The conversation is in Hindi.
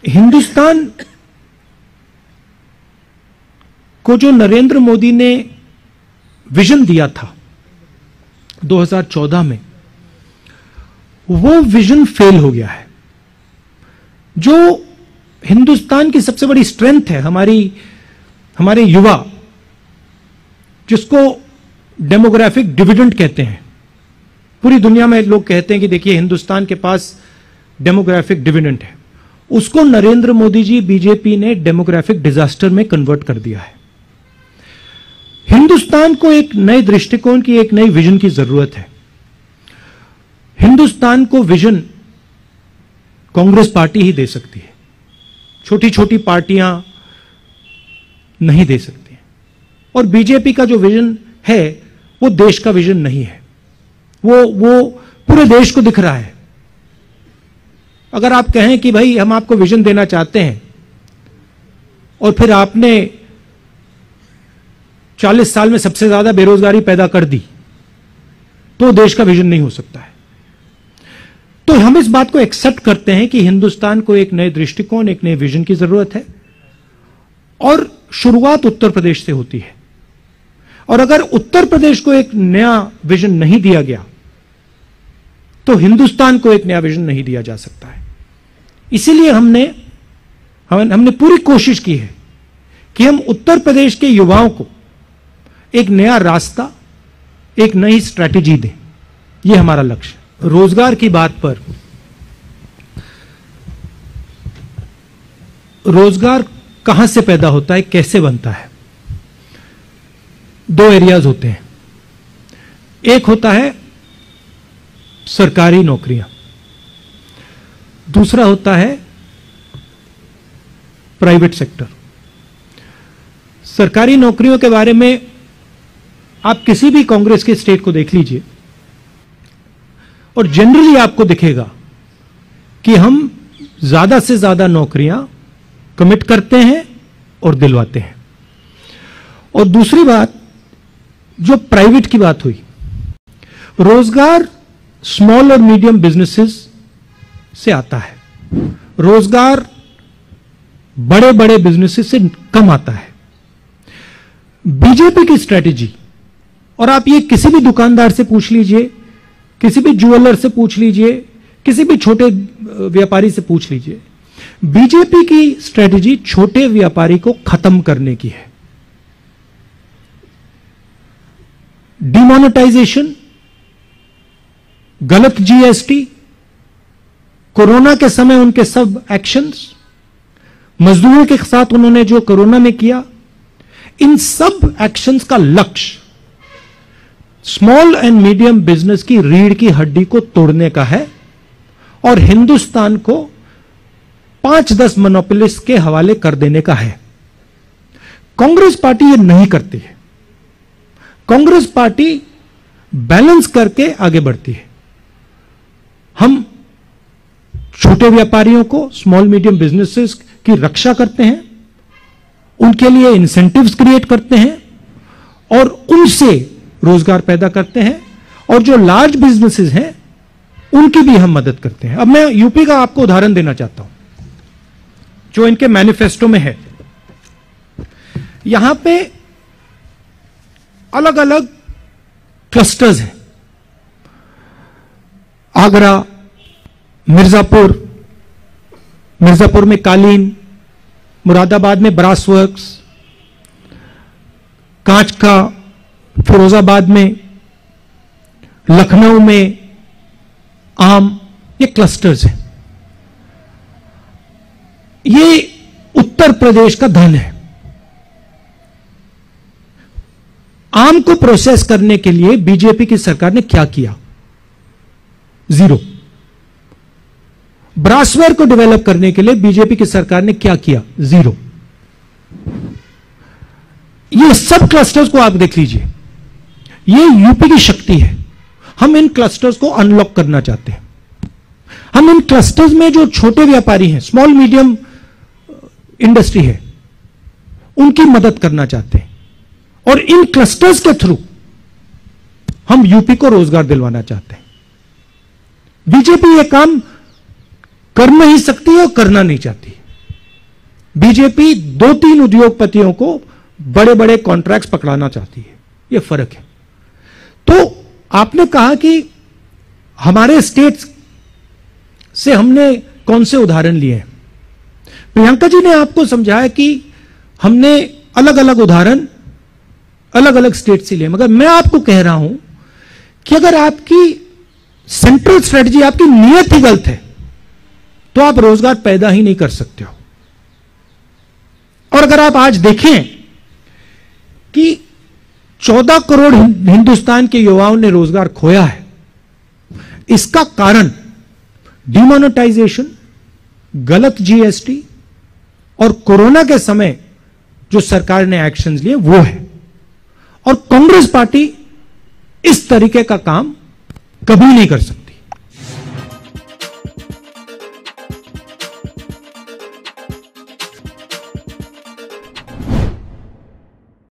हिंदुस्तान को जो नरेंद्र मोदी ने विजन दिया था 2014 में, वो विजन फेल हो गया है। जो हिंदुस्तान की सबसे बड़ी स्ट्रेंथ है, हमारे युवा, जिसको डेमोग्राफिक डिविडेंड कहते हैं। पूरी दुनिया में लोग कहते हैं कि देखिए हिंदुस्तान के पास डेमोग्राफिक डिविडेंड है, उसको नरेंद्र मोदी जी, बीजेपी ने डेमोग्राफिक डिजास्टर में कन्वर्ट कर दिया है। हिंदुस्तान को एक नए दृष्टिकोण की, एक नई विजन की जरूरत है। हिंदुस्तान को विजन कांग्रेस पार्टी ही दे सकती है, छोटी छोटी पार्टियां नहीं दे सकती। और बीजेपी का जो विजन है वो देश का विजन नहीं है, वो पूरे देश को दिख रहा है। अगर आप कहें कि भाई हम आपको विजन देना चाहते हैं और फिर आपने 40 साल में सबसे ज्यादा बेरोजगारी पैदा कर दी, तो देश का विजन नहीं हो सकता है। तो हम इस बात को एक्सेप्ट करते हैं कि हिंदुस्तान को एक नए दृष्टिकोण, एक नए विजन की जरूरत है, और शुरुआत उत्तर प्रदेश से होती है। और अगर उत्तर प्रदेश को एक नया विजन नहीं दिया गया तो हिंदुस्तान को एक नया विजन नहीं दिया जा सकता है। इसीलिए हमने पूरी कोशिश की है कि हम उत्तर प्रदेश के युवाओं को एक नया रास्ता, एक नई स्ट्रैटेजी दें। यह हमारा लक्ष्य है। रोजगार की बात पर, रोजगार कहां से पैदा होता है, कैसे बनता है? दो एरियाज होते हैं। एक होता है सरकारी नौकरियां, दूसरा होता है प्राइवेट सेक्टर। सरकारी नौकरियों के बारे में आप किसी भी कांग्रेस के स्टेट को देख लीजिए और जनरली आपको दिखेगा कि हम ज्यादा से ज्यादा नौकरियां कमिट करते हैं और दिलवाते हैं। और दूसरी बात, जो प्राइवेट की बात हुई, रोजगार स्मॉल और मीडियम बिजनेसेस से आता है, रोजगार बड़े बड़े बिजनेसेस से कम आता है। बीजेपी की स्ट्रेटेजी, और आप ये किसी भी दुकानदार से पूछ लीजिए, किसी भी ज्वेलर से पूछ लीजिए, किसी भी छोटे व्यापारी से पूछ लीजिए, बीजेपी की स्ट्रेटेजी छोटे व्यापारी को खत्म करने की है। डिमोनेटाइजेशन, गलत जीएसटी, कोरोना के समय उनके सब एक्शंस, मजदूरों के साथ उन्होंने जो कोरोना में किया, इन सब एक्शंस का लक्ष्य स्मॉल एंड मीडियम बिजनेस की रीढ़ की हड्डी को तोड़ने का है और हिंदुस्तान को 5-10 मोनोपोलिस्ट के हवाले कर देने का है। कांग्रेस पार्टी ये नहीं करती है। कांग्रेस पार्टी बैलेंस करके आगे बढ़ती है। हम छोटे व्यापारियों को, स्मॉल मीडियम बिजनेसेस की रक्षा करते हैं, उनके लिए इंसेंटिव्स क्रिएट करते हैं और उनसे रोजगार पैदा करते हैं, और जो लार्ज बिजनेसेस हैं उनकी भी हम मदद करते हैं। अब मैं यूपी का आपको उदाहरण देना चाहता हूं, जो इनके मैनिफेस्टो में है। यहां पे अलग अलग क्लस्टर्स हैं। आगरा, मिर्जापुर में कालीन, मुरादाबाद में ब्रास वर्क्स, कांच का, फिरोजाबाद में, लखनऊ में आम, ये क्लस्टर्स हैं। ये उत्तर प्रदेश का धन है। आम को प्रोसेस करने के लिए बीजेपी की सरकार ने क्या किया? जीरो। ब्रासवेयर को डेवलप करने के लिए बीजेपी की सरकार ने क्या किया? जीरो। ये सब क्लस्टर्स को आप देख लीजिए, ये यूपी की शक्ति है। हम इन क्लस्टर्स को अनलॉक करना चाहते हैं। हम इन क्लस्टर्स में जो छोटे व्यापारी हैं, स्मॉल मीडियम इंडस्ट्री है, उनकी मदद करना चाहते हैं, और इन क्लस्टर्स के थ्रू हम यूपी को रोजगार दिलवाना चाहते हैं। बीजेपी यह काम कर नहीं सकती है और करना नहीं चाहती। बीजेपी 2-3 उद्योगपतियों को बड़े बड़े कॉन्ट्रैक्ट्स पकड़ाना चाहती है। यह फर्क है। तो आपने कहा कि हमारे स्टेट्स से हमने कौन से उदाहरण लिए हैं। प्रियंका जी ने आपको समझाया कि हमने अलग अलग उदाहरण अलग अलग स्टेट से लिए, मगर मैं आपको कह रहा हूं कि अगर आपकी सेंट्रल स्ट्रेटजी, आपकी नीयत ही गलत है, तो आप रोजगार पैदा ही नहीं कर सकते हो। और अगर आप आज देखें कि 14 करोड़ हिंदुस्तान के युवाओं ने रोजगार खोया है, इसका कारण डिमोनेटाइजेशन, गलत जीएसटी और कोरोना के समय जो सरकार ने एक्शंस लिए वो है। और कांग्रेस पार्टी इस तरीके का काम कभी नहीं कर सकती।